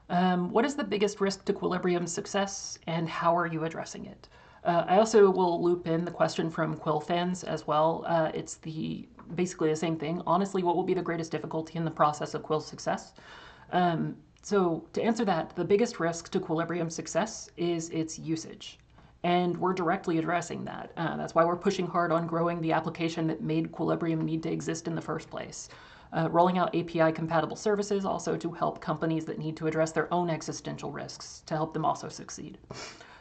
What is the biggest risk to Quilibrium's success, and how are you addressing it? I also will loop in the question from Quill fans as well. It's basically the same thing. Honestly, what will be the greatest difficulty in the process of Quill's success? So to answer that, the biggest risk to Quilibrium's success is its usage. And we're directly addressing that. That's why we're pushing hard on growing the application that made Quilibrium need to exist in the first place. Rolling out API-compatible services also to help companies that need to address their own existential risks to help them also succeed.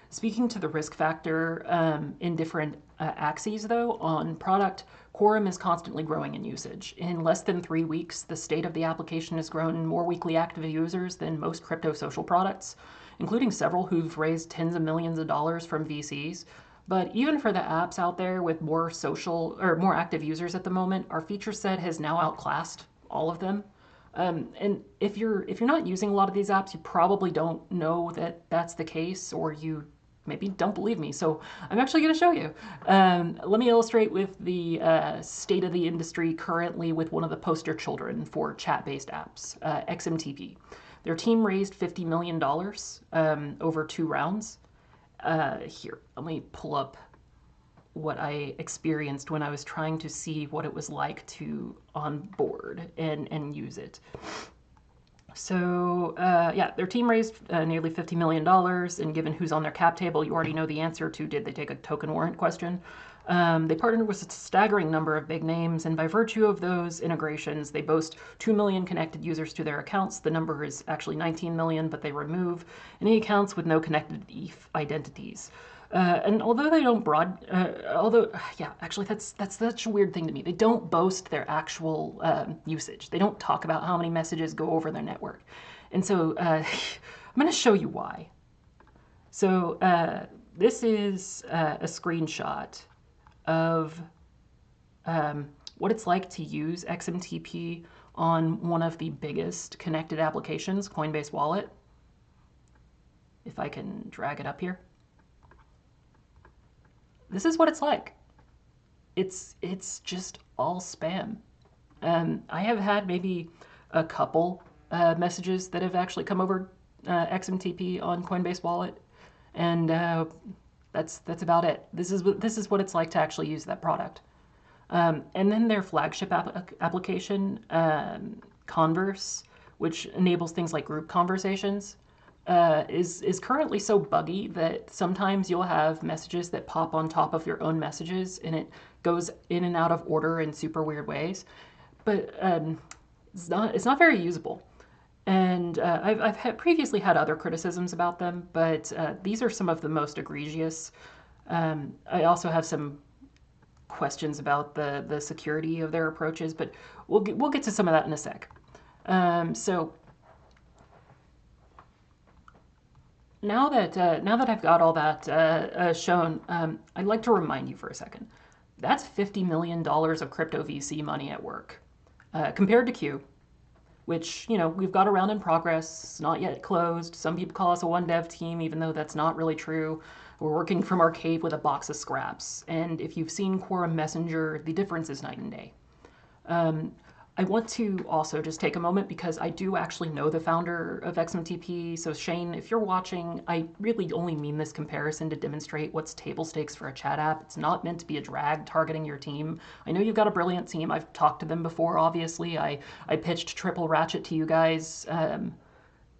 Speaking to the risk factor in different axes, though, on product, Quorum is constantly growing in usage. In less than 3 weeks, the state of the application has grown more weekly active users than most crypto social products, including several who've raised tens of millions of dollars from VCs. But even for the apps out there with more more active users at the moment, our feature set has now outclassed all of them. And if you're not using a lot of these apps, you probably don't know that that's the case, or you maybe don't believe me. So I'm actually going to show you. Let me illustrate with the state of the industry currently with one of the poster children for chat-based apps, XMTP. Their team raised $50 million over 2 rounds. Here, let me pull up what I experienced when I was trying to see what it was like to onboard and use it. So yeah, their team raised nearly $50 million, and given who's on their cap table, you already know the answer to did they take a token warrant question. They partnered with a staggering number of big names, and by virtue of those integrations, they boast 2 million connected users to their accounts. The number is actually 19 million, but they remove any accounts with no connected ETH identities. And although they don't yeah, actually that's such a weird thing to me. They don't boast their actual usage. They don't talk about how many messages go over their network. And so I'm going to show you why. So this is a screenshot of what it's like to use XMTP on one of the biggest connected applications, Coinbase Wallet. If I can drag it up here. This is what it's like. It's just all spam. I have had maybe a couple messages that have actually come over XMTP on Coinbase Wallet, and that's about it. This is what it's like to actually use that product. And then their flagship application, Converse, which enables things like group conversations, is currently so buggy that sometimes you'll have messages that pop on top of your own messages, and it goes in and out of order in super weird ways. But it's not very usable. And I've previously had other criticisms about them, but these are some of the most egregious. I also have some questions about the security of their approaches, but we'll get to some of that in a sec. So now that I've got all that shown, I'd like to remind you for a second. That's $50 million of crypto VC money at work, compared to Q, which, you know, we've got a round in progress, not yet closed. Some people call us a one dev team, even though that's not really true. We're working from our cave with a box of scraps. And if you've seen Quorum Messenger, the difference is night and day. I want to also just take a moment because I do actually know the founder of XMTP. So Shane, if you're watching, I really only mean this comparison to demonstrate what's table stakes for a chat app. It's not meant to be a drag targeting your team. I know you've got a brilliant team. I've talked to them before, obviously. I pitched Triple Ratchet to you guys.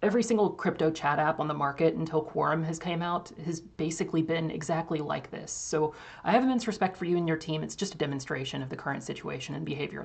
Every single crypto chat app on the market until Quorum has came out has basically been exactly like this. So I have immense respect for you and your team. It's just a demonstration of the current situation and behavior